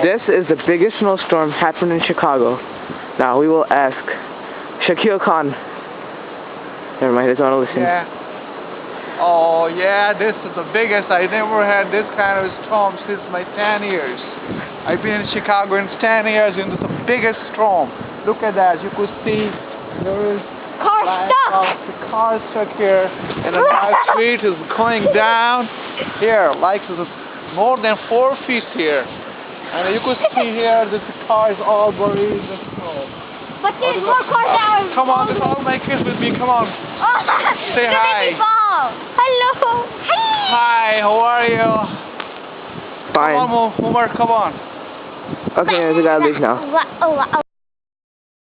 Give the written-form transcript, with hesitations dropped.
This is the biggest snowstorm happened in Chicago. Now we will ask Shakil Khan. Never mind, he doesn't want to listen. Yeah. Oh yeah, this is the biggest. I never had this kind of storm since my 10 years. I've been in Chicago in 10 years, and it's the biggest storm. Look at that. You could see there is the car stuck here, and the street is going down here, like more than 4 feet here. And you could see here that the car is all buried in the snow. But there's more cars down. Come on, there's all my kids with me. Come on. Say hi. Hello. Hi, how are you? Fine. Come on, Umar, come on. Okay, we gotta leave now.